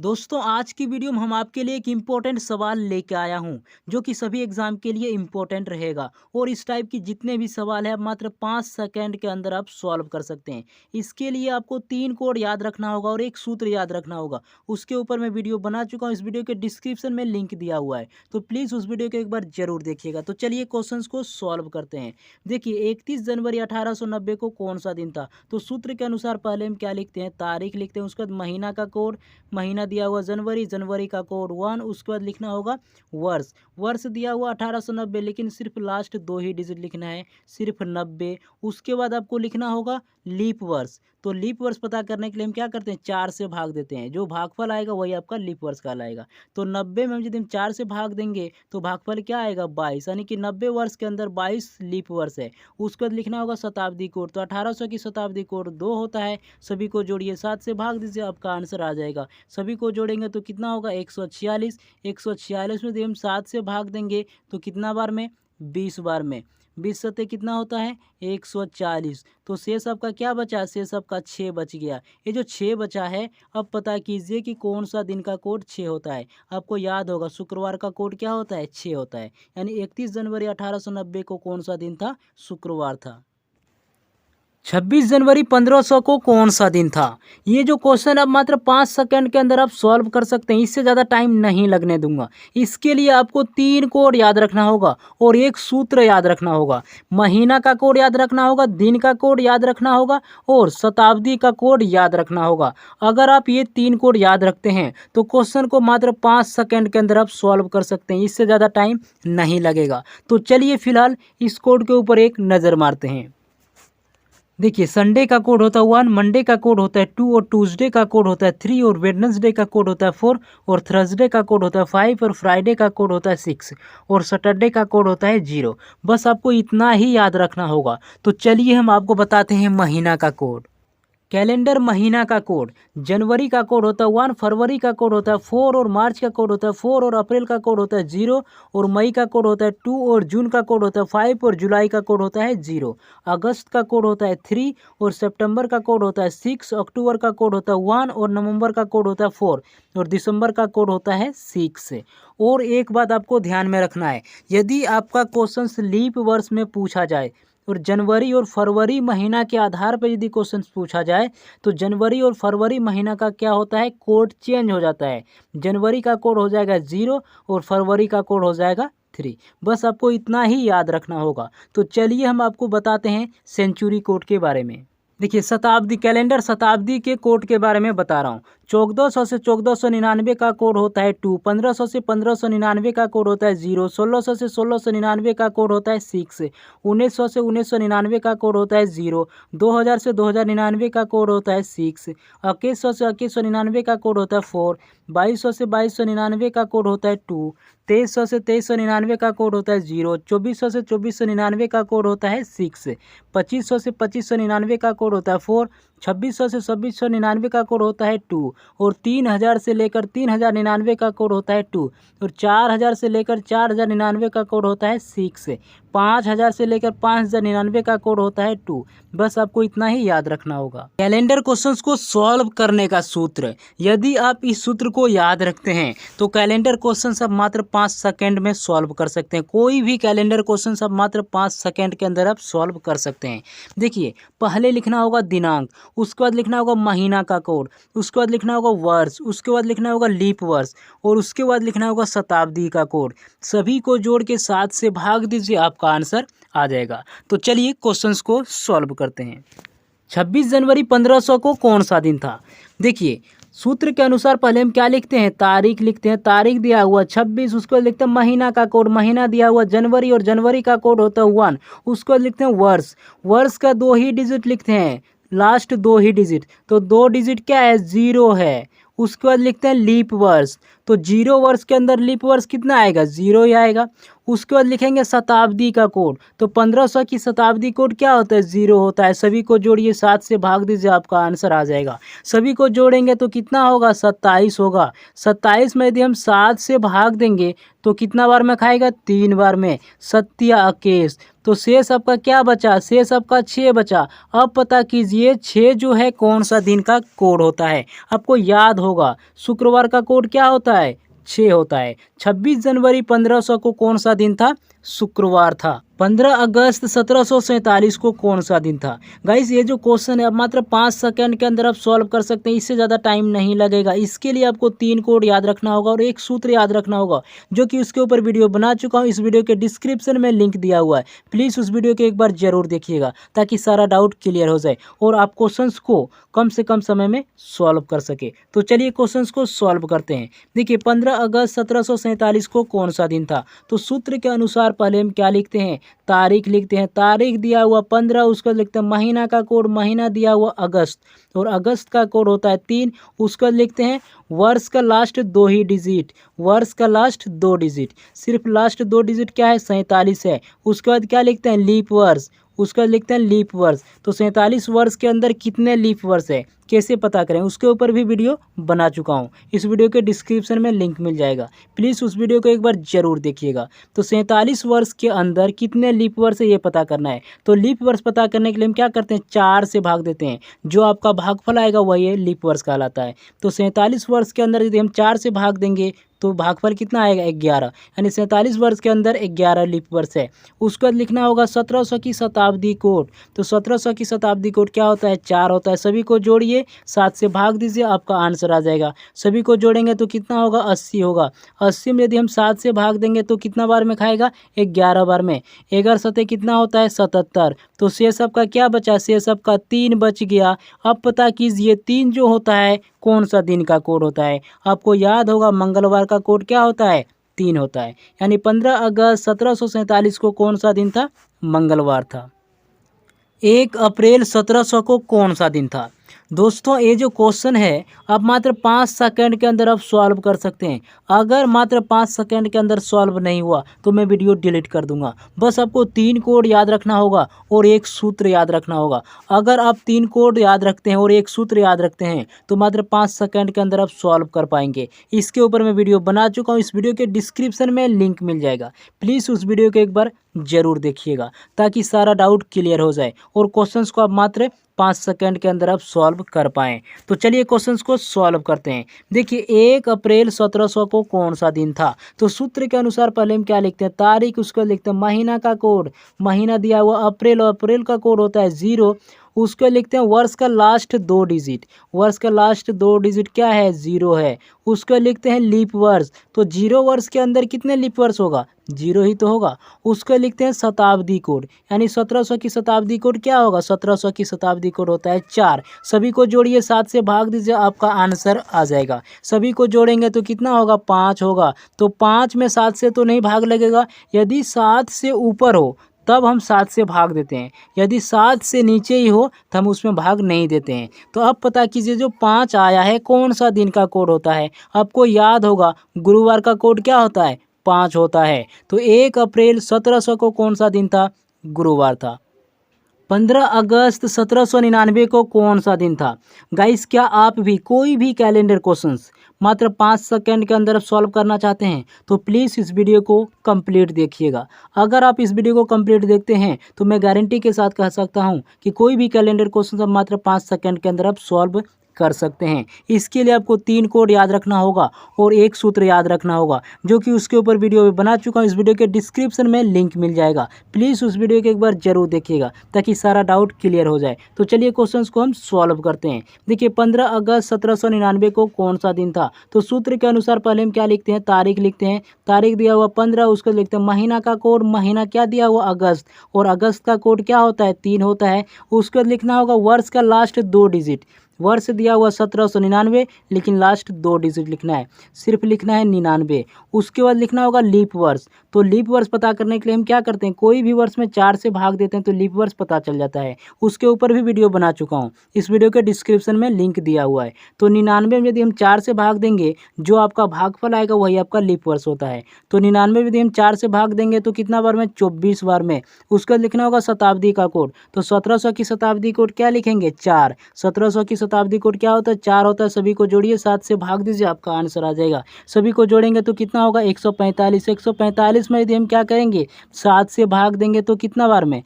दोस्तों आज की वीडियो में हम आपके लिए एक इम्पोर्टेंट सवाल लेके आया हूं जो कि सभी एग्जाम के लिए इम्पोर्टेंट रहेगा और इस टाइप की जितने भी सवाल है आप मात्र 5 सेकंड के अंदर आप सॉल्व कर सकते हैं। इसके लिए आपको 3 कोड याद रखना होगा और एक सूत्र याद रखना होगा। उसके ऊपर मैं वीडियो बना चुका हूं, इस वीडियो के डिस्क्रिप्शन में लिंक दिया हुआ है, तो प्लीज़ उस वीडियो को एक बार जरूर देखिएगा। तो चलिए क्वेश्चन को सॉल्व करते हैं। देखिए 31 जनवरी 1890 को कौन सा दिन था? तो सूत्र के अनुसार पहले हम क्या लिखते हैं, तारीख लिखते हैं, उसके बाद महीना का कोड, महीना दिया हुआ जनवरी, जनवरी का कोड 1, उसके बाद लिखना होगा वर्ष, वर्ष दिया हुआ 1890, लेकिन सिर्फ लास्ट 2 ही डिजिट लिखना है, सिर्फ 90। उसके बाद आपको लिखना होगा लीप वर्ष। तो लीप वर्ष पता करने के लिए हम क्या करते हैं, 4 से भाग देते हैं, जो भागफल आएगा वही आपका लीप वर्ष कहलाएगा। तो 90 में हम यदि हम 4 से भाग देंगे तो भागफल क्या आएगा, 22, यानी कि 90 वर्ष के अंदर 22 लीप वर्ष है। उसके बाद लिखना होगा शताब्दी कोड, तो 1800 की शताब्दी कोड 2 होता है, सभी को जोड़िए, 7 से भाग दीजिए, आपका आंसर आ जाएगा। सभी को जोड़ेंगे तो कितना होगा, 146। 146 में यदि हम 7 से भाग देंगे तो कितना बार में, 20 बार में, 20 सत्ते कितना होता है, 140। तो शेष आपका क्या बचा, शेष आपका 6 बच गया। ये जो 6 बचा है, अब पता कीजिए कि कौन सा दिन का कोड 6 होता है। आपको याद होगा शुक्रवार का कोड क्या होता है, 6 होता है, यानी 31 जनवरी 1890 को कौन सा दिन था, शुक्रवार था। 26 जनवरी 1500 को कौन सा दिन था? ये जो क्वेश्चन अब मात्र 5 सेकंड के अंदर आप सॉल्व कर सकते हैं, इससे ज़्यादा टाइम नहीं लगने दूंगा। इसके लिए आपको 3 कोड याद रखना होगा और एक सूत्र याद रखना होगा। महीना का कोड याद रखना होगा, दिन का कोड याद रखना होगा और शताब्दी का कोड याद रखना होगा। अगर आप ये 3 कोड याद रखते हैं तो क्वेश्चन को मात्र 5 सेकंड के अंदर आप सॉल्व कर सकते हैं, इससे ज़्यादा टाइम नहीं लगेगा। तो चलिए फिलहाल इस कोड के ऊपर एक नज़र मारते हैं। देखिए संडे का कोड होता है 1, मंडे का कोड होता है 2 और ट्यूसडे का कोड होता है 3 और वेडनेसडे का कोड होता है 4 और थर्सडे का कोड होता है 5 और फ्राइडे का कोड होता है 6 और सैटरडे का कोड होता है 0। बस आपको इतना ही याद रखना होगा। तो चलिए हम आपको बताते हैं महीना का कोड। कैलेंडर महीना का कोड, जनवरी का कोड होता है 1, फरवरी का कोड होता है 4 और मार्च का कोड होता है 4 और अप्रैल का कोड होता है 0 और मई का कोड होता है 2 और जून का कोड होता है 5 और जुलाई का कोड होता है 0। अगस्त का कोड होता है 3 और सितंबर का कोड होता है 6, अक्टूबर का कोड होता है 1 और नवंबर का कोड होता है 4 और दिसंबर का कोड होता है 6। और एक बात आपको ध्यान में रखना है, यदि आपका क्वेश्चन लीप वर्ष में पूछा जाए और जनवरी और फरवरी महीना के आधार पर यदि क्वेश्चन पूछा जाए तो जनवरी और फरवरी महीना का क्या होता है, कोड चेंज हो जाता है। जनवरी का कोड हो जाएगा 0 और फरवरी का कोड हो जाएगा 3। बस आपको इतना ही याद रखना होगा। तो चलिए हम आपको बताते हैं सेंचुरी कोड के बारे में। देखिए शताब्दी, कैलेंडर शताब्दी के कोड के बारे में बता रहा हूँ। 1400 से 1499 का कोड होता है 2, 1500 से 1599 का कोड होता है 0, 1600 से 1699 का कोड होता है 6, 1900 से 1999 का कोड होता है 0, 2000 से 2099 का कोड होता है 6, 2100 से 2199 का कोड होता है 4, 2200 से 2299 का कोड होता है 2, 2300 से 2399 का कोड होता है 0, 2400 से 2499 का कोड होता है 6, 2500 से 2599 का कोड होता है 4, 2600 से 2699 का कोड होता है 2 और 3000 से लेकर 3099 का कोड होता है 2 और 4000 से लेकर 4099 का कोड होता है 6, 5000 से लेकर 5099 का कोड होता है 2। बस आपको इतना ही याद रखना होगा। कैलेंडर क्वेश्चंस को सॉल्व करने का सूत्र, यदि आप इस सूत्र को याद रखते हैं तो कैलेंडर क्वेश्चंस आप मात्र 5 सेकंड में सॉल्व कर सकते हैं। कोई भी कैलेंडर क्वेश्चंस आप मात्र 5 सेकंड के अंदर आप सॉल्व कर सकते हैं। देखिए पहले लिखना होगा दिनांक, उसके बाद लिखना होगा महीना का कोड, उसके बाद लिखना होगा वर्ष, उसके बाद लिखना होगा लीप वर्ष और उसके बाद लिखना होगा शताब्दी का कोड। सभी को जोड़ के 7 से भाग दीजिए, आपका आंसर आ जाएगा। तो चलिए क्वेश्चंस को सॉल्व करते हैं। 26 जनवरी 1500 को कौन सा दिन था? देखिए सूत्र के अनुसार पहले हम क्या लिखते हैं, तारीख लिखते हैं। तारीख दिया हुआ 26, उसको लिखते हैं महीना का कोड, महीना दिया हुआ जनवरी और जनवरी का कोड होता है 1, उसको लिखते हैं वर्ष, वर्ष का 2 ही डिजिट लिखते हैं, लास्ट 2 ही डिजिट, तो 2 डिजिट क्या है, 0 है। उसके बाद लिखते हैं लीप वर्ष, तो 0 वर्ष के अंदर लीप वर्ष कितना आएगा, 0 ही आएगा। उसके बाद लिखेंगे शताब्दी का कोड, तो 1500 की शताब्दी कोड क्या होता है, 0 होता है। सभी को जोड़िए, 7 से भाग दीजिए, आपका आंसर आ जाएगा। सभी को जोड़ेंगे तो कितना होगा, 27 होगा। 27 में यदि हम 7 से भाग देंगे तो कितना बार में खाएगा, 3 बार में। सत्या अकेश, तो शेष आपका क्या बचा, शेष आपका 6 बचा। अब पता कीजिए 6 जो है कौन सा दिन का कोड होता है। आपको याद होगा शुक्रवार का कोड क्या होता है, 6 होता है। 26 जनवरी 1500 को कौन सा दिन था, शुक्रवार था। 15 अगस्त 1747 को कौन सा दिन था। गाइस ये जो क्वेश्चन है अब मात्र 5 सेकंड के अंदर आप सॉल्व कर सकते हैं, इससे ज़्यादा टाइम नहीं लगेगा। इसके लिए आपको 3 कोड याद रखना होगा और एक सूत्र याद रखना होगा, जो कि उसके ऊपर वीडियो बना चुका हूँ। इस वीडियो के डिस्क्रिप्शन में लिंक दिया हुआ है, प्लीज़ उस वीडियो को एक बार जरूर देखिएगा ताकि सारा डाउट क्लियर हो जाए और आप क्वेश्चंस को कम से कम समय में सॉल्व कर सके। तो चलिए क्वेश्चंस को सॉल्व करते हैं। देखिए 15 अगस्त 1747 को कौन सा दिन था, तो सूत्र के अनुसार पहले हम क्या लिखते हैं, तारीख लिखते हैं। तारीख दिया हुआ 15, उसका लिखते हैं महीना का कोड, महीना दिया हुआ अगस्त और अगस्त का कोड होता है 3। उसका लिखते हैं वर्ष का लास्ट 2 ही डिजिट, वर्ष का लास्ट 2 डिजिट, सिर्फ लास्ट 2 डिजिट क्या है, 47 है। उसके बाद क्या लिखते हैं, लीप वर्ष, उसका लिखते हैं लीप वर्ष। तो 47 वर्ष के अंदर कितने लीप वर्ष है, कैसे पता करें, उसके ऊपर भी वीडियो बना चुका हूँ। इस वीडियो के डिस्क्रिप्शन में लिंक मिल जाएगा, प्लीज़ उस वीडियो को एक बार जरूर देखिएगा। तो 47 वर्ष के अंदर कितने लीप वर्ष है ये पता करना है। तो लीप वर्ष पता करने के लिए हम क्या करते हैं, 4 से भाग देते हैं। जो आपका भागफल आएगा वही लीप वर्ष कहलाता है। तो 47 वर्ष के अंदर यदि हम 4 से भाग देंगे तो भागफल कितना आएगा, 11, यानी 47 वर्ष के अंदर 11 लीप वर्ष है। उसके बाद लिखना होगा 1700 की शताब्दी कोड, तो 1700 की शताब्दी कोड क्या होता है, 4 होता है। सभी को जोड़िए, 7 से भाग दीजिए, आपका आंसर आ जाएगा। सभी को जोड़ेंगे तो कितना होगा, 80 होगा। 80 में यदि हम 7 से भाग देंगे तो कितना बार में खाएगा, 11 बार में। 11 सतह कितना होता है, 77। तो शेष आपका क्या बचा, शेष आपका 3 बच गया। अब पता कीजिए 3 जो होता है कौन सा दिन का कोड होता है। आपको याद होगा मंगलवार का कोड क्या होता है, 3 होता है। यानी 15 अगस्त 1747 को कौन सा दिन था, मंगलवार था। 1 अप्रैल 1700 को कौन सा दिन था। दोस्तों ये जो क्वेश्चन है आप मात्र 5 सेकंड के अंदर आप सॉल्व कर सकते हैं। अगर मात्र 5 सेकंड के अंदर सॉल्व नहीं हुआ तो मैं वीडियो डिलीट कर दूंगा। बस आपको 3 कोड याद रखना होगा और एक सूत्र याद रखना होगा। अगर आप 3 कोड याद रखते हैं और एक सूत्र याद रखते हैं तो मात्र 5 सेकंड के अंदर आप सॉल्व कर पाएंगे। इसके ऊपर मैं वीडियो बना चुका हूँ, इस वीडियो के डिस्क्रिप्शन में लिंक मिल जाएगा। प्लीज़ उस वीडियो को एक बार जरूर देखिएगा ताकि सारा डाउट क्लियर हो जाए और क्वेश्चंस को आप मात्र 5 सेकंड के अंदर आप सॉल्व कर पाएँ। तो चलिए क्वेश्चंस को सॉल्व करते हैं। देखिए 1 अप्रैल 1700 को कौन सा दिन था, तो सूत्र के अनुसार पहले हम क्या लिखते हैं, तारीख, उसको लिखते हैं महीना का कोड, महीना दिया हुआ अप्रैल और अप्रैल का कोड होता है 0। उसको लिखते हैं वर्ष का लास्ट 2 डिजिट, वर्ष का लास्ट 2 डिजिट क्या है, 0 है। उसको लिखते हैं लीप वर्ष, तो 0 वर्ष के अंदर कितने लीप वर्ष होगा, 0 ही तो होगा। उसको लिखते हैं शताब्दी कोड, यानी 1700 की शताब्दी कोड क्या होगा, 1700 की शताब्दी कोड होता है 4। सभी को जोड़िए, 7 से भाग दीजिए, आपका आंसर आ जाएगा। सभी को जोड़ेंगे तो कितना होगा, 5 होगा। तो 5 में 7 से तो नहीं भाग लगेगा, यदि 7 से ऊपर हो तब हम 7 से भाग देते हैं, यदि 7 से नीचे ही हो तो हम उसमें भाग नहीं देते हैं। तो अब पता कीजिए जो 5 आया है कौन सा दिन का कोड होता है। आपको याद होगा गुरुवार का कोड क्या होता है, 5 होता है। तो 1 अप्रैल 1700 को कौन सा दिन था, गुरुवार था। 15 अगस्त 1799 को कौन सा दिन था। गाइस क्या आप भी कोई भी कैलेंडर क्वेश्चंस मात्र 5 सेकंड के अंदर सॉल्व करना चाहते हैं तो प्लीज़ इस वीडियो को कंप्लीट देखिएगा। अगर आप इस वीडियो को कंप्लीट देखते हैं तो मैं गारंटी के साथ कह सकता हूं कि कोई भी कैलेंडर क्वेश्चन आप मात्र 5 सेकंड के अंदर आप सॉल्व कर सकते हैं। इसके लिए आपको 3 कोड याद रखना होगा और एक सूत्र याद रखना होगा, जो कि उसके ऊपर वीडियो बना चुका हूँ। इस वीडियो के डिस्क्रिप्शन में लिंक मिल जाएगा, प्लीज़ उस वीडियो को एक बार जरूर देखिएगा ताकि सारा डाउट क्लियर हो जाए। तो चलिए क्वेश्चंस को हम सॉल्व करते हैं। देखिए 15 अगस्त 1799 को कौन सा दिन था, तो सूत्र के अनुसार पहले हम क्या लिखते हैं, तारीख लिखते हैं। तारीख दिया हुआ 15, उसको लिखते हैं महीना का कोड, महीना क्या दिया हुआ, अगस्त, और अगस्त का कोड क्या होता है, 3 होता है। उसको लिखना होगा वर्ष का लास्ट 2 डिजिट, वर्ष दिया हुआ 1799, लेकिन लास्ट 2 डिजिट लिखना है, सिर्फ लिखना है 99। उसके बाद लिखना होगा लीप वर्ष। तो लीप वर्ष पता करने के लिए हम क्या करते हैं, कोई भी वर्ष में 4 से भाग देते हैं तो लीप वर्ष पता चल जाता है। उसके ऊपर भी वीडियो बना चुका हूँ, इस वीडियो के डिस्क्रिप्शन में लिंक दिया हुआ है। तो 99 में यदि हम 4 से भाग देंगे, जो आपका भागफल आएगा वही आपका लीप वर्ष होता है। तो 99 में यदि हम 4 से भाग देंगे तो कितना बार में, 24 बार में। उसका लिखना होगा शताब्दी का कोड। तो 1700 की शताब्दी कोड क्या लिखेंगे, 4। 1700 की शताब्दी कोड क्या होता है, 4 होता है। सभी को जोड़िए, 7 से भाग दीजिए, आपका आंसर आ जाएगा। सभी को जोड़ेंगे तो कितना होगा, 145। 145 में यदि हम क्या करेंगे, 7 से भाग देंगे तो कितना बार में,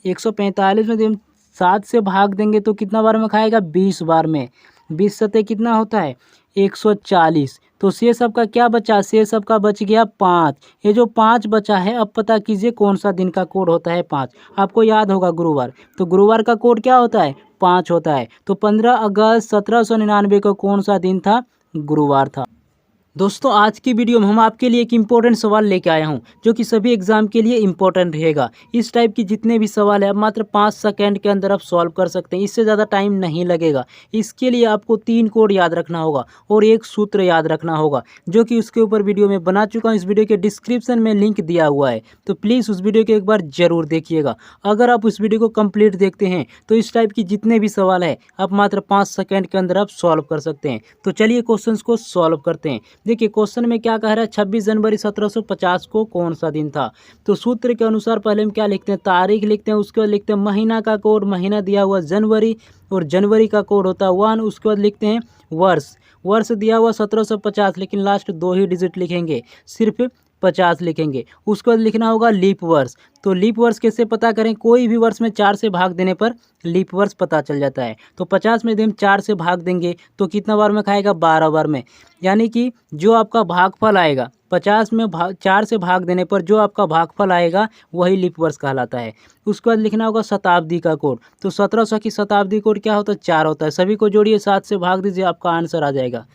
145 में यदि हम 7 से भाग देंगे तो कितना बार में खाएगा, 20 बार में। 20 सतह कितना होता है, 140। तो शेष सबका क्या बचा, शेष सबका बच गया 5। ये जो 5 बचा है, अब पता कीजिए कौन सा दिन का कोड होता है 5। आपको याद होगा गुरुवार, तो गुरुवार का कोड क्या होता है, 5 होता है। तो 15 अगस्त 1799 को कौन सा दिन था, गुरुवार था। दोस्तों आज की वीडियो में हम आपके लिए एक इम्पोर्टेंट सवाल लेके आया हूं, जो कि सभी एग्जाम के लिए इम्पोर्टेंट रहेगा। इस टाइप की जितने भी सवाल है, अब मात्र 5 सेकंड के अंदर आप सॉल्व कर सकते हैं, इससे ज़्यादा टाइम नहीं लगेगा। इसके लिए आपको 3 कोड याद रखना होगा और एक सूत्र याद रखना होगा, जो कि उसके ऊपर वीडियो में बना चुका हूँ। इस वीडियो के डिस्क्रिप्शन में लिंक दिया हुआ है, तो प्लीज़ उस वीडियो को एक बार जरूर देखिएगा। अगर आप उस वीडियो को कंप्लीट देखते हैं तो इस टाइप की जितने भी सवाल है, आप मात्र 5 सेकंड के अंदर आप सॉल्व कर सकते हैं। तो चलिए क्वेश्चन को सॉल्व करते हैं। देखिए क्वेश्चन में क्या कह रहा है, 26 जनवरी 1750 को कौन सा दिन था। तो सूत्र के अनुसार पहले हम क्या लिखते हैं, तारीख लिखते हैं। उसके बाद लिखते हैं महीना का कोड, महीना दिया हुआ जनवरी और जनवरी का कोड होता है 1। उसके बाद लिखते हैं वर्ष, वर्ष दिया हुआ 1750, लेकिन लास्ट 2 ही डिजिट लिखेंगे, सिर्फ 50 लिखेंगे। उसके बाद लिखना होगा लीप वर्ष। तो लीप वर्ष कैसे पता करें, कोई भी वर्ष में 4 से भाग देने पर लीप वर्ष पता चल जाता है। तो 50 में यदि हम 4 से भाग देंगे तो कितना बार में खाएगा, 12 बार में। यानी कि जो आपका भागफल आएगा, 50 में 4 से भाग देने पर जो आपका भागफल आएगा वही लीप वर्ष कहलाता है। उसके बाद लिखना होगा शताब्दी का कोड। तो 1700 की शताब्दी कोड क्या होता है, 4 होता है। सभी को जोड़िए, 7 से भाग दीजिए, आपका आंसर आ जाएगा।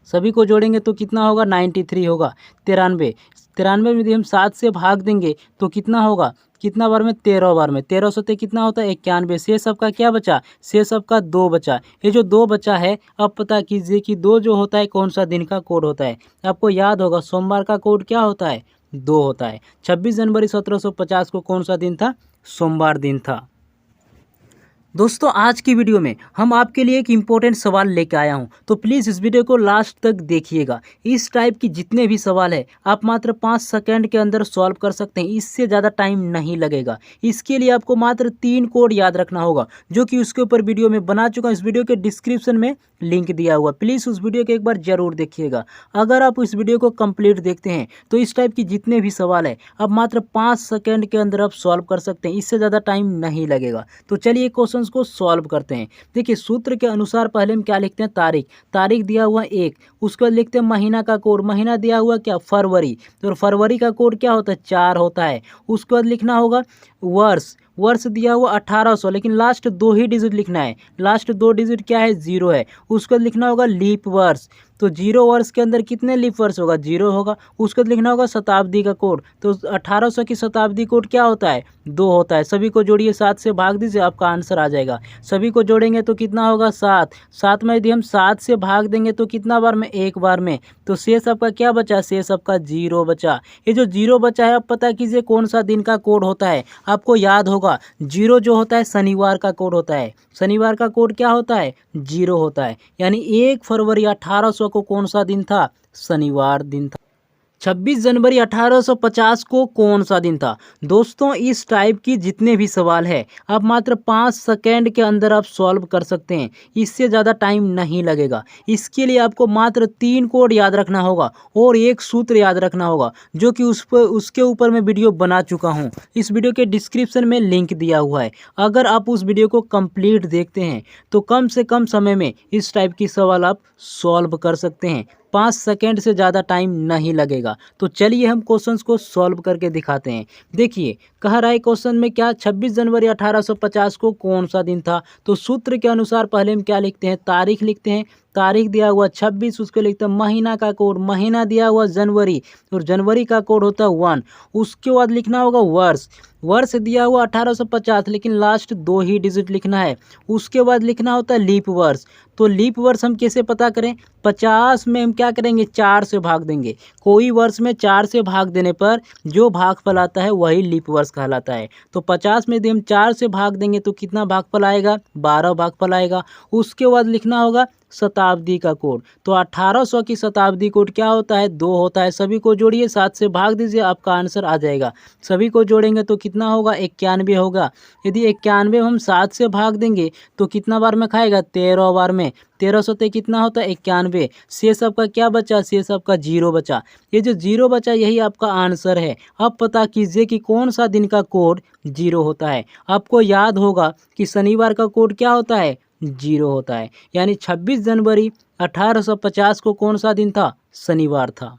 सभी को जोड़ेंगे तो कितना होगा, 93 होगा। 93 93 में यदि हम 7 से भाग देंगे तो कितना होगा, कितना बार में, 13 बार में। 13 सत्ते कितना होता है, 91। शेष सबका क्या बचा, शेष सबका 2 बचा। ये जो 2 बचा है, अब पता कीजिए कि 2 जो होता है कौन सा दिन का कोड होता है। आपको याद होगा सोमवार का कोड क्या होता है, 2 होता है। 26 जनवरी 1750 को कौन सा दिन था, सोमवार दिन था। दोस्तों आज की वीडियो में हम आपके लिए एक इम्पोर्टेंट सवाल लेके आया हूं, तो प्लीज़ इस वीडियो को लास्ट तक देखिएगा। इस टाइप की जितने भी सवाल है, आप मात्र 5 सेकंड के अंदर सॉल्व कर सकते हैं, इससे ज़्यादा टाइम नहीं लगेगा। इसके लिए आपको मात्र 3 कोड याद रखना होगा, जो कि उसके ऊपर वीडियो में बना चुका हूँ। इस वीडियो के डिस्क्रिप्शन में लिंक दिया हुआ, प्लीज़ उस वीडियो को एक बार जरूर देखिएगा। अगर आप इस वीडियो को कंप्लीट देखते हैं तो इस टाइप की जितने भी सवाल है, आप मात्र 5 सेकंड के अंदर आप सॉल्व कर सकते हैं, इससे ज़्यादा टाइम नहीं लगेगा। तो चलिए क्वेश्चन को सॉल्व करते हैं। देखिए सूत्र के अनुसार पहले हम क्या लिखते हैं, तारीख। तारीख दिया हुआ 1। उसके बाद लिखते हैं महीना का कोड, महीना दिया हुआ क्या, फरवरी। तो फरवरी का कोड क्या होता है, 4 होता है। उसके बाद लिखना होगा वर्ष, वर्ष दिया हुआ 1800, लेकिन लास्ट 2 ही डिजिट लिखना है। लास्ट 2 डिजिट क्या है, 0 है। उसके बाद लिखना होगा लीप वर्ष। तो 0 वर्ष के अंदर कितने लीप वर्ष होगा, 0 होगा। उसके बाद लिखना होगा शताब्दी का कोड। तो 1800 की शताब्दी कोड क्या होता है, 2 होता है। सभी को जोड़िए, 7 से भाग दीजिए, आपका आंसर आ जाएगा। सभी को जोड़ेंगे तो कितना होगा, 7। 7 में यदि हम 7 से भाग देंगे तो कितना बार में, 1 बार में। तो शेष आपका क्या बचा, शेष आपका 0 बचा। ये जो 0 बचा है, अब पता कीजिए कौन सा दिन का कोड होता है। आपको याद होगा 0 जो होता है शनिवार का कोड होता है। शनिवार का कोड क्या होता है, 0 होता है। यानी 1 फरवरी 1800 को कौन सा दिन था, शनिवार दिन था। 26 जनवरी 1850 को कौन सा दिन था। दोस्तों इस टाइप की जितने भी सवाल है, आप मात्र 5 सेकंड के अंदर आप सॉल्व कर सकते हैं, इससे ज़्यादा टाइम नहीं लगेगा। इसके लिए आपको मात्र 3 कोड याद रखना होगा और एक सूत्र याद रखना होगा, जो कि उसके ऊपर मैं वीडियो बना चुका हूं। इस वीडियो के डिस्क्रिप्शन में लिंक दिया हुआ है। अगर आप उस वीडियो को कंप्लीट देखते हैं तो कम से कम समय में इस टाइप की सवाल आप सॉल्व कर सकते हैं। 5 सेकंड से ज़्यादा टाइम नहीं लगेगा। तो चलिए हम क्वेश्चंस को सॉल्व करके दिखाते हैं। देखिए कह रहा है क्वेश्चन में क्या, 26 जनवरी 1850 को कौन सा दिन था। तो सूत्र के अनुसार पहले हम क्या लिखते हैं, तारीख लिखते हैं। तारीख दिया हुआ 26, उसको लिखते हैं महीना का कोड, महीना दिया हुआ जनवरी और जनवरी का कोड होता है 1। उसके बाद लिखना होगा वर्ष। वर्ष दिया हुआ 1850, लेकिन लास्ट 2 ही डिजिट लिखना है। उसके बाद लिखना होता है लीप वर्ष। तो लीप वर्ष हम कैसे पता करें? 50 में हम क्या करेंगे? 4 से भाग देंगे। कोई वर्ष में 4 से भाग देने पर जो भागफल आता है वही लीप वर्ष कहलाता है। तो 50 में यदि हम 4 से भाग देंगे तो कितना भागफल आएगा? 12 भागफल आएगा। उसके बाद लिखना होगा शताब्दी का कोड। तो 1800 की शताब्दी कोड क्या होता है? 2 होता है। सभी को जोड़िए, 7 से भाग दीजिए, आपका आंसर आ जाएगा। सभी को जोड़ेंगे तो कितना होगा? 91 होगा। यदि 91 हम 7 से भाग देंगे तो कितना बार में खाएगा? 13 बार में। 13 सौ कितना होता है? 91। शेष आपका क्या बचा? शेष आपका 0 बचा। ये जो 0 बचा यही आपका आंसर है। अब पता कीजिए कि कौन सा दिन का कोड 0 होता है। आपको याद होगा कि शनिवार का कोड क्या होता है? 0 होता है। यानी 26 जनवरी 1850 को कौन सा दिन था? शनिवार था।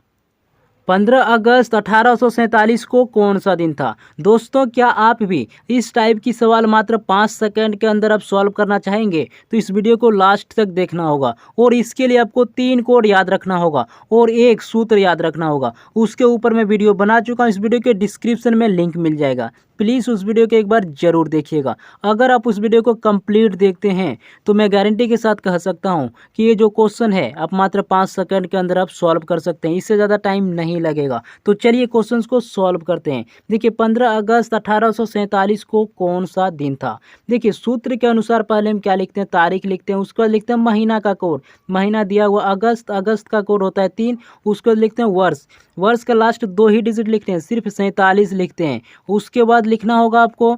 15 अगस्त 1847 को कौन सा दिन था? दोस्तों, क्या आप भी इस टाइप की सवाल मात्र 5 सेकंड के अंदर आप सॉल्व करना चाहेंगे तो इस वीडियो को लास्ट तक देखना होगा। और इसके लिए आपको 3 कोड याद रखना होगा और एक सूत्र याद रखना होगा। उसके ऊपर मैं वीडियो बना चुका हूँ, इस वीडियो के डिस्क्रिप्शन में लिंक मिल जाएगा। प्लीज़ उस वीडियो को एक बार ज़रूर देखिएगा। अगर आप उस वीडियो को कंप्लीट देखते हैं तो मैं गारंटी के साथ कह सकता हूं कि ये जो क्वेश्चन है आप मात्र 5 सेकंड के अंदर आप सॉल्व कर सकते हैं। इससे ज़्यादा टाइम नहीं लगेगा। तो चलिए क्वेश्चंस को सॉल्व करते हैं। देखिए, 15 अगस्त 1847 को कौन सा दिन था? देखिए, सूत्र के अनुसार पहले हम क्या लिखते हैं? तारीख लिखते हैं। उसके बाद लिखते हैं महीना का कोड। महीना दिया हुआ अगस्त, अगस्त का कोड होता है 3। उसके बाद लिखते हैं वर्ष। वर्ष का लास्ट 2 ही डिजिट लिखते हैं, सिर्फ 47 लिखते हैं। उसके बाद लिखना होगा आपको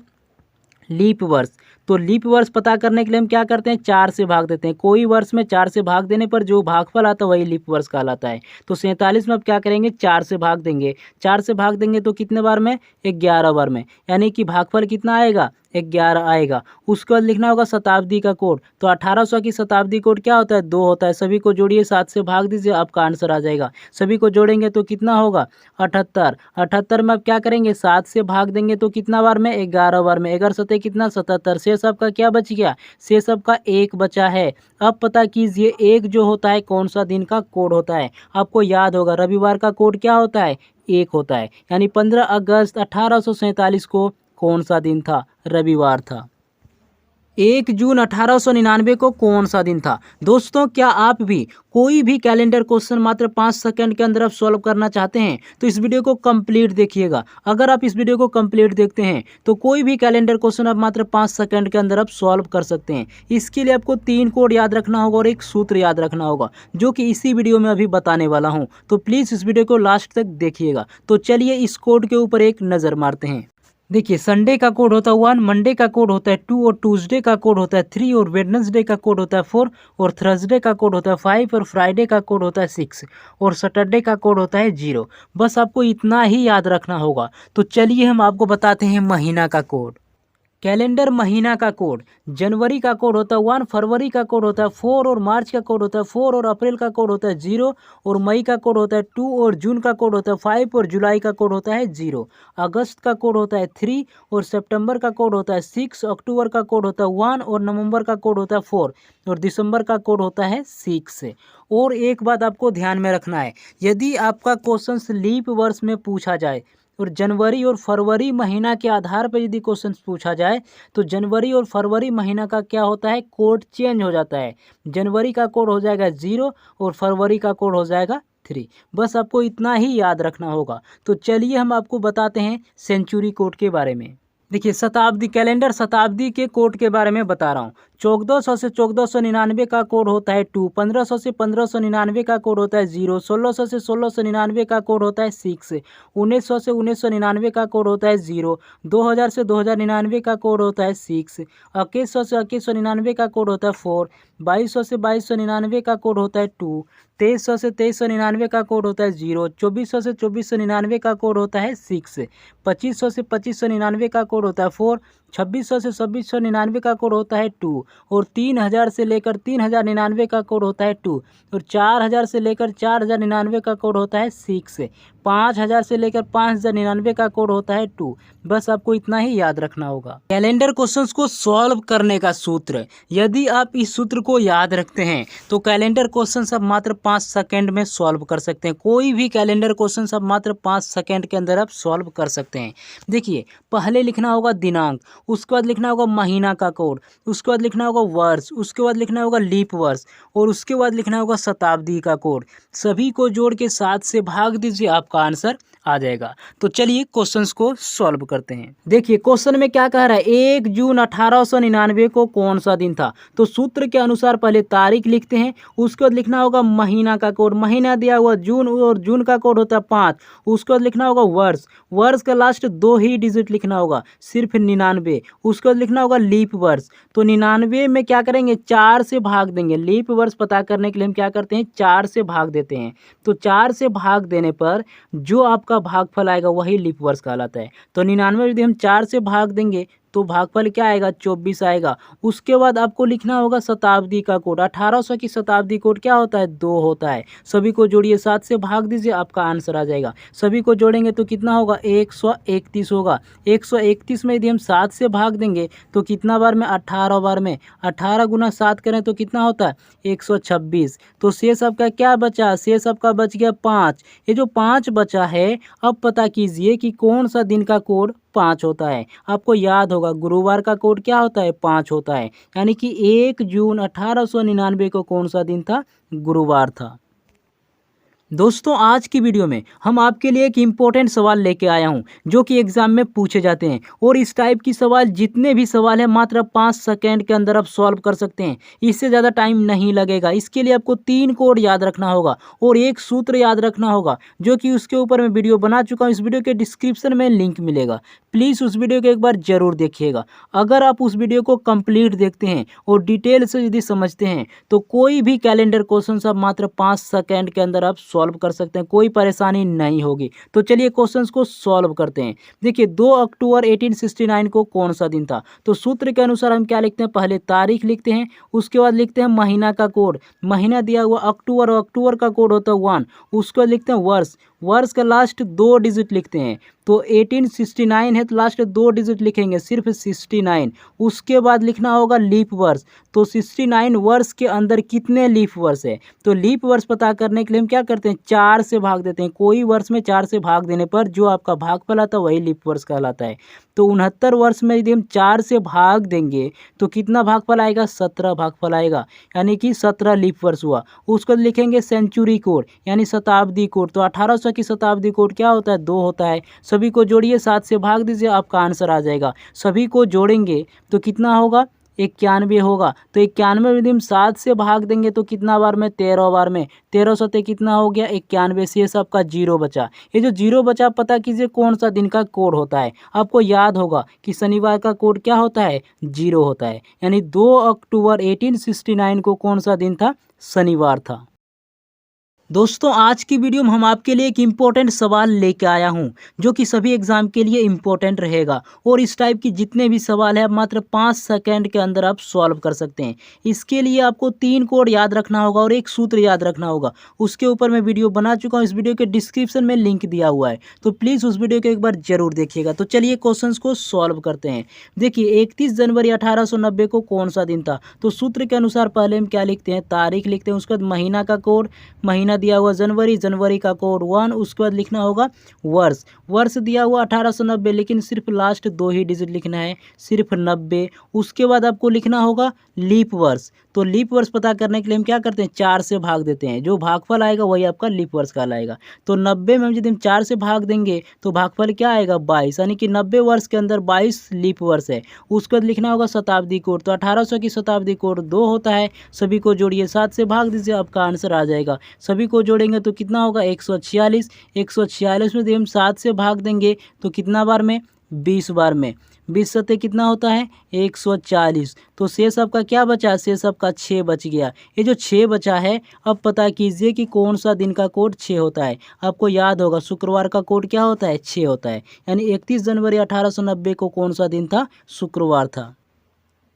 लीप वर्ष। तो लीप वर्ष पता करने के लिए हम क्या करते हैं? 4 से भाग देते हैं। कोई वर्ष में 4 से भाग देने पर जो भागफल आता है वही लीप वर्ष कहलाता है। तो 47 में आप क्या करेंगे? 4 से भाग देंगे। 4 से भाग देंगे तो कितने बार में? 11 बार में। यानी कि भागफल कितना आएगा? 11 आएगा। उसके बाद लिखना होगा शताब्दी का कोड। तो 1800 की शताब्दी कोड क्या होता है? 2 होता है। सभी को जोड़िए, 7 से भाग दीजिए, आपका आंसर आ जाएगा। सभी को जोड़ेंगे तो कितना होगा? 78। 78 में आप क्या करेंगे? 7 से भाग देंगे तो कितना बार में? 11 बार में। 11 सते कितना? 77। शेष आपका क्या बच गया? शेष आपका 1 बचा है। अब पता कीजिए 1 जो होता है कौन सा दिन का कोड होता है? आपको याद होगा रविवार का कोड क्या होता है? 1 होता है। यानी 15 अगस्त 1847 को कौन सा दिन था? रविवार था। 1 जून 1899 को कौन सा दिन था? दोस्तों, क्या आप भी कोई भी कैलेंडर क्वेश्चन मात्र 5 सेकंड के अंदर आप सॉल्व करना चाहते हैं तो इस वीडियो को कंप्लीट देखिएगा। अगर आप इस वीडियो को कंप्लीट देखते हैं तो कोई भी कैलेंडर क्वेश्चन आप मात्र 5 सेकंड के अंदर आप सॉल्व कर सकते हैं। इसके लिए आपको 3 कोड याद रखना होगा और एक सूत्र याद रखना होगा जो कि इसी वीडियो में अभी बताने वाला हूँ। तो प्लीज़ इस वीडियो को लास्ट तक देखिएगा। तो चलिए इस कोड के ऊपर एक नज़र मारते हैं। देखिए, संडे का कोड होता है 1, मंडे का कोड होता है 2 और ट्यूसडे का कोड होता है 3 और वेडनेसडे का कोड होता है 4 और थर्सडे का कोड होता है 5 और फ्राइडे का कोड होता है 6 और सैटरडे का कोड होता है 0। बस आपको इतना ही याद रखना होगा। तो चलिए हम आपको बताते हैं महीना का कोड। कैलेंडर महीना का कोड। जनवरी का कोड होता है 1, फरवरी का कोड होता है 4 और मार्च का कोड होता है 4 और अप्रैल का कोड होता है 0 और मई का कोड होता है 2 और जून का कोड होता है 5 और जुलाई का कोड होता है 0। अगस्त का कोड होता है 3 और सितंबर का कोड होता है 6, अक्टूबर का कोड होता है 1 और नवंबर का कोड होता है 4 और दिसंबर का कोड होता है 6। और एक बात आपको ध्यान में रखना है, यदि आपका क्वेश्चन लीप वर्ष में पूछा जाए और जनवरी और फरवरी महीना के आधार पर यदि क्वेश्चन पूछा जाए तो जनवरी और फरवरी महीना का क्या होता है? कोड चेंज हो जाता है। जनवरी का कोड हो जाएगा 0 और फरवरी का कोड हो जाएगा 3। बस आपको इतना ही याद रखना होगा। तो चलिए हम आपको बताते हैं सेंचुरी कोड के बारे में। देखिए, शताब्दी कैलेंडर शताब्दी के कोड के बारे में बता रहा हूँ। 1400 से 1499 का कोड होता है 2, 1500 से 1599 का कोड होता है 0, 1600 से 1699 का कोड होता है 6, 1900 से 1999 का कोड होता है 0, 2000 से 2099 का कोड होता है 6, 2100 से 2199 का कोड होता है 4, 2200 से 2299 का कोड होता है 2, 2300 से 2399 का कोड होता है 0, 2400 से 2499 का कोड होता है 6, 2500 से 2599 का कोड होता है 4, 2600 से 2699 का कोड होता है 2 और 3000 से लेकर 3099 का कोड होता है 2 और 4000 से लेकर 4099 का कोड होता है 6। 5000 से लेकर 5099 का कोड होता है 2। बस आपको इतना ही याद रखना होगा। कैलेंडर क्वेश्चंस को सॉल्व करने का सूत्र, यदि आप इस सूत्र को याद रखते हैं तो कैलेंडर क्वेश्चंस आप मात्र 5 सेकंड में सॉल्व कर सकते हैं। कोई भी कैलेंडर क्वेश्चंस आप मात्र 5 सेकंड के अंदर आप सॉल्व कर सकते हैं। देखिए, पहले लिखना होगा दिनांक, उसके बाद लिखना होगा महीना का कोड, उसके बाद लिखना होगा वर्ष, उसके बाद लिखना होगा लीप वर्ष और उसके बाद लिखना होगा शताब्दी का कोड। सभी को जोड़ के 7 से भाग दीजिए, आपका आंसर आ जाएगा। तो चलिए क्वेश्चंस को सॉल्व करते हैं। देखिए क्वेश्चन में क्या कह रहा है, 1 जून 1899 को कौन सा दिन था। तो सूत्र के अनुसार पहले तारीख लिखते हैं, उसके बाद लिखना होगा महीना का कोड, महीना दिया हुआ जून और जून का कोड होता है 5। उसके बाद लिखना होगा वर्ष, वर्ष का लास्ट 2 ही डिजिट लिखना होगा, सिर्फ 99। उसके बाद लिखना होगा लीप वर्ष, तो 99 में क्या करेंगे, 4 से भाग देंगे। लीप वर्ष पता करने के लिए हम क्या करते हैं, 4 से भाग देते हैं। तो 4 से भाग देने पर जो आपका भागफल आएगा वही लीप वर्ष कहलाता है। तो 99 यदि हम 4 से भाग देंगे तो भागफल क्या आएगा, 24 आएगा। उसके बाद आपको लिखना होगा शताब्दी का कोड। 1800 की शताब्दी कोड क्या होता है, 2 होता है। सभी को जोड़िए, 7 से भाग दीजिए, आपका आंसर आ जाएगा। सभी को जोड़ेंगे तो कितना होगा, 131 होगा। 131 में यदि हम 7 से भाग देंगे तो कितना बार में, 18 बार में। 18 गुना 7 करें तो कितना होता है, 126। तो शेष आपका क्या बचा, शेष आपका बच गया 5। ये जो 5 बचा है, अब पता कीजिए कि कौन सा दिन का कोड 5 होता है। आपको याद होगा गुरुवार का कोड क्या होता है, 5 होता है। यानी कि 1 जून 1899 को कौन सा दिन था, गुरुवार था। दोस्तों आज की वीडियो में हम आपके लिए एक इम्पोर्टेंट सवाल लेके आया हूं जो कि एग्जाम में पूछे जाते हैं और इस टाइप की सवाल जितने भी सवाल हैं मात्र 5 सेकंड के अंदर आप सॉल्व कर सकते हैं। इससे ज़्यादा टाइम नहीं लगेगा। इसके लिए आपको 3 कोड याद रखना होगा और एक सूत्र याद रखना होगा जो कि उसके ऊपर मैं वीडियो बना चुका हूँ। इस वीडियो के डिस्क्रिप्शन में लिंक मिलेगा, प्लीज़ उस वीडियो को एक बार ज़रूर देखिएगा। अगर आप उस वीडियो को कंप्लीट देखते हैं और डिटेल से यदि समझते हैं तो कोई भी कैलेंडर क्वेश्चन आप मात्र 5 सेकंड के अंदर आप सॉल्व कर सकते हैं, कोई परेशानी नहीं होगी। तो चलिए क्वेश्चंस को सॉल्व करते हैं। देखिए 2 अक्टूबर 1869 को कौन सा दिन था। तो सूत्र के अनुसार हम क्या लिखते हैं, पहले तारीख लिखते हैं, उसके बाद लिखते हैं महीना का कोड, महीना दिया हुआ अक्टूबर और अक्टूबर का कोड होता है 1। उसके बाद लिखते हैं वर्ष, वर्ष का लास्ट 2 डिजिट लिखते हैं। तो 1869 है तो लास्ट 2 डिजिट लिखेंगे, सिर्फ 69। उसके बाद लिखना होगा लीप वर्ष, तो 69 वर्ष के अंदर कितने लीप वर्ष है। तो लीप वर्ष पता करने के लिए हम क्या करते हैं, 4 से भाग देते हैं। कोई वर्ष में 4 से भाग देने पर जो आपका भागफल आता है वही लीप वर्ष कहलाता है। तो 69 वर्ष में यदि हम 4 से भाग देंगे तो कितना भागफल आएगा, 17 भागफल आएगा, यानी कि 17 लीप वर्ष हुआ। उसको लिखेंगे सेंचुरी कोड यानी शताब्दी कोड। तो 1800 की शताब्दी कोड क्या होता है, 2 होता है। सभी को जोड़िए, 7 से भाग दीजिए, आपका आंसर आ जाएगा। सभी को जोड़ेंगे तो कितना होगा, 91 होगा। तो 91 यदि हम 7 से भाग देंगे तो कितना बार में, 13 बार में। 13 सते कितना हो गया, 91। से सबका 0 बचा। ये जो 0 बचा पता कीजिए कौन सा दिन का कोड होता है। आपको याद होगा कि शनिवार का कोड क्या होता है, 0 होता है। यानी 2 अक्टूबर 1869 को कौन सा दिन था, शनिवार था। दोस्तों आज की वीडियो में हम आपके लिए एक इम्पोर्टेंट सवाल लेके आया हूं जो कि सभी एग्जाम के लिए इम्पोर्टेंट रहेगा और इस टाइप की जितने भी सवाल है मात्र 5 सेकंड के अंदर आप सॉल्व कर सकते हैं। इसके लिए आपको 3 कोड याद रखना होगा और एक सूत्र याद रखना होगा। उसके ऊपर मैं वीडियो बना चुका हूं, इस वीडियो के डिस्क्रिप्शन में लिंक दिया हुआ है, तो प्लीज़ उस वीडियो को एक बार जरूर देखिएगा। तो चलिए क्वेश्चन को सॉल्व करते हैं। देखिए 31 जनवरी 1890 को कौन सा दिन था। तो सूत्र के अनुसार पहले हम क्या लिखते हैं, तारीख लिखते हैं, उसके बाद महीना का कोड, महीना दिया हुआ जनवरी, जनवरी का कोड 1। उसके बाद लिखना होगा वर्ष, वर्ष दिया हुआ 1890, लेकिन सिर्फ लास्ट 2 ही डिजिट लिखना है, सिर्फ 90। उसके बाद आपको लिखना होगा लीप वर्ष। तो लीप वर्ष पता करने के लिए हम क्या करते हैं, 4 से भाग देते हैं। जो भागफल आएगा वही आपका लीप वर्ष कहलाएगा। तो 90 में यदि हम 4 से भाग देंगे तो भागफल क्या आएगा, 22, यानी कि 90 वर्ष के अंदर 22 लीप वर्ष है। उसके बाद लिखना होगा शताब्दी कोड। तो 1800 की शताब्दी कोड 2 होता है। सभी को जोड़िए, 7 से भाग दीजिए, आपका आंसर आ जाएगा। सभी को जोड़ेंगे तो कितना होगा, 146। 146 में यदि हम 7 से भाग देंगे तो कितना बार में, 20 बार में। 20 सते कितना होता है, 140। तो शेष आपका क्या बचा, शेष आपका 6 बच गया। ये जो 6 बचा है अब पता कीजिए कि कौन सा दिन का कोड 6 होता है। आपको याद होगा शुक्रवार का कोड क्या होता है, 6 होता है। यानी 31 जनवरी 1890 को कौन सा दिन था, शुक्रवार था।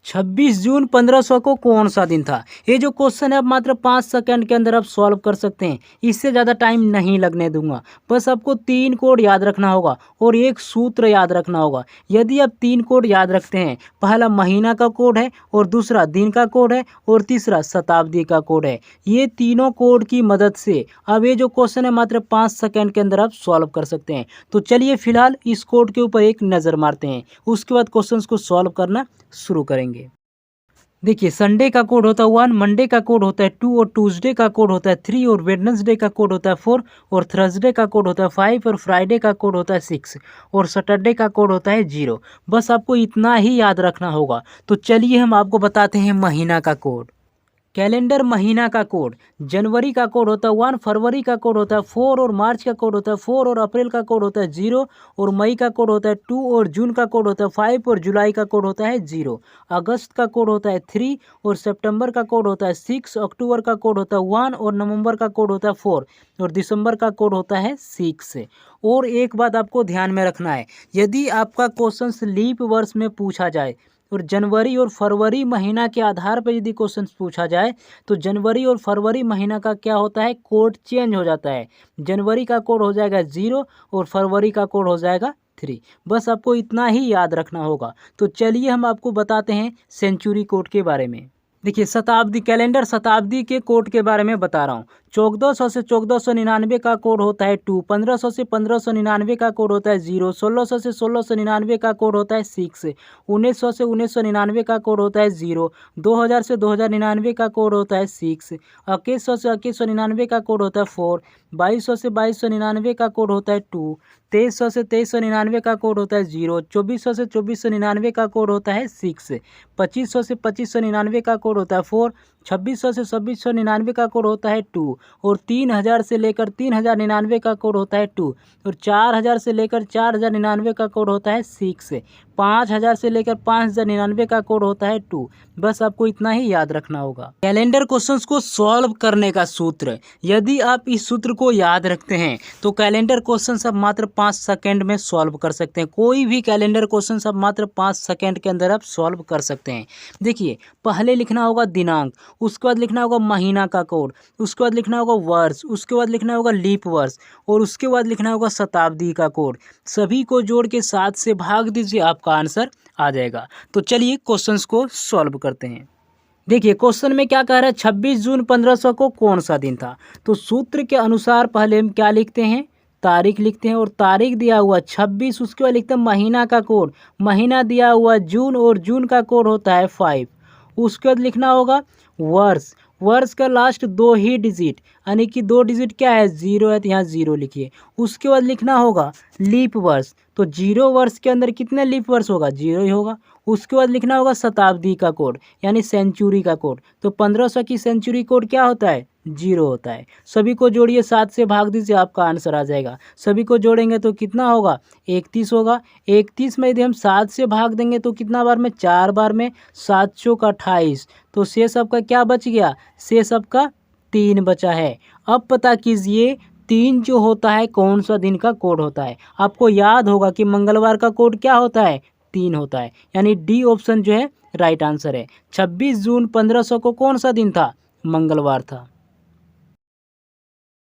26 जून 1500 को कौन सा दिन था? ये जो क्वेश्चन है आप मात्र 5 सेकंड के अंदर आप सॉल्व कर सकते हैं। इससे ज़्यादा टाइम नहीं लगने दूंगा। बस आपको 3 कोड याद रखना होगा और एक सूत्र याद रखना होगा। यदि आप 3 कोड याद रखते हैं, पहला महीना का कोड है और दूसरा दिन का कोड है और तीसरा शताब्दी का कोड है। ये तीनों कोड की मदद से अब ये जो क्वेश्चन है मात्र 5 सेकंड के अंदर आप सॉल्व कर सकते हैं। तो चलिए फिलहाल इस कोड के ऊपर एक नज़र मारते हैं, उसके बाद क्वेश्चंस को सॉल्व करना शुरू करेंगे। देखिए, संडे का कोड होता है 1, मंडे का कोड होता है 2 और ट्यूसडे का कोड होता है 3 और वेडनेसडे का कोड होता है 4 और थर्सडे का कोड होता है 5 और फ्राइडे का कोड होता है 6 और सैटरडे का कोड होता है 0। बस आपको इतना ही याद रखना होगा। तो चलिए हम आपको बताते हैं महीना का कोड। कैलेंडर महीना का कोड, जनवरी का कोड होता है 1, फरवरी का कोड होता है 4 और मार्च का कोड होता है 4 और अप्रैल का कोड होता है 0 और मई का कोड होता है 2 और जून का कोड होता है 5 और जुलाई का कोड होता है 0। अगस्त का कोड होता है 3 और सितंबर का कोड होता है 6, अक्टूबर का कोड होता है 1 और नवंबर का कोड होता है 4 और दिसंबर का कोड होता है 6। और एक बात आपको ध्यान में रखना है, यदि आपका क्वेश्चन लीप वर्ष में पूछा जाए और जनवरी और फरवरी महीना के आधार पर यदि क्वेश्चन पूछा जाए तो जनवरी और फरवरी महीना का क्या होता है, कोड चेंज हो जाता है। जनवरी का कोड हो जाएगा 0 और फरवरी का कोड हो जाएगा 3। बस आपको इतना ही याद रखना होगा। तो चलिए हम आपको बताते हैं सेंचुरी कोड के बारे में। देखिए, शताब्दी कैलेंडर शताब्दी के कोड के बारे में बता रहा हूँ। 1400 से 1499 का कोड होता है 2, 1500 से 1599 का कोड होता है 0, 1600 से 1699 का कोड होता है 6, 1900 से 1999 का कोड होता है 0, 2000 से 2099 का कोड होता है 6, 2100 से 2199 का कोड होता है 4, 2200 से 2299 का कोड होता है 2, 2300 से 2399 का कोड होता है 0, 2400 से 2499 का कोड होता है 6, 2500 से 2599 का कोड होता है 4, 2600 से 2699 का कोड होता है 2 और 3000 से लेकर 3099 का कोड होता है 2 और 4000 से लेकर 4099 का कोड होता है 6, 5000 से लेकर 5099 का कोड होता है 2। बस आपको इतना ही याद रखना होगा। कैलेंडर क्वेश्चंस को सॉल्व करने का सूत्र, यदि आप इस सूत्र को याद रखते हैं तो कैलेंडर क्वेश्चंस आप मात्र 5 सेकंड में सॉल्व कर सकते हैं। कोई भी कैलेंडर क्वेश्चंस आप मात्र 5 सेकंड के अंदर आप सॉल्व कर सकते हैं। देखिए, पहले लिखना होगा दिनांक, उसके बाद लिखना होगा महीना का कोड, उसके बाद लिखना होगा वर्ष, उसके बाद लिखना होगा लीप वर्ष और उसके बाद लिखना होगा शताब्दी का कोड। सभी को जोड़ के 7 से भाग दीजिए, आपका आंसर आ जाएगा। तो चलिए क्वेश्चंस को सॉल्व करते हैं। देखिए, क्वेश्चन में क्या कह रहा है, 26 जून 1500 को कौन सा दिन था? तो सूत्र के अनुसार पहले हम क्या लिखते हैं, तारीख लिखते हैं और तारीख दिया हुआ 26, उसके बाद लिखते हैं महीना का कोड, महीना दिया हुआ जून और जून का कोड होता है 5। उसके बाद लिखना होगा वर्ष, वर्ष का लास्ट 2 ही डिजिट यानी कि 2 डिजिट क्या है, 0 है तो यहाँ 0 लिखिए। उसके बाद लिखना होगा लीप वर्ष, तो 0 वर्ष के अंदर कितने लीप वर्ष होगा, 0 ही होगा। उसके बाद लिखना होगा शताब्दी का कोड यानी सेंचुरी का कोड, तो 1500 की सेंचुरी कोड क्या होता है, 0 होता है। सभी को जोड़िए, 7 से भाग दीजिए, आपका आंसर आ जाएगा। सभी को जोड़ेंगे तो कितना होगा, 31 होगा। 31 में यदि हम 7 से भाग देंगे तो कितना बार में, 4 बार में, 7 चौक 28, तो शेष आपका क्या बच गया, शेष आपका 3 बचा है। अब पता कीजिए 3 जो होता है कौन सा दिन का कोड होता है। आपको याद होगा कि मंगलवार का कोड क्या होता है, 3 होता है, यानी डी ऑप्शन जो है राइट आंसर है। 26 जून 1500 को कौन सा दिन था, मंगलवार था।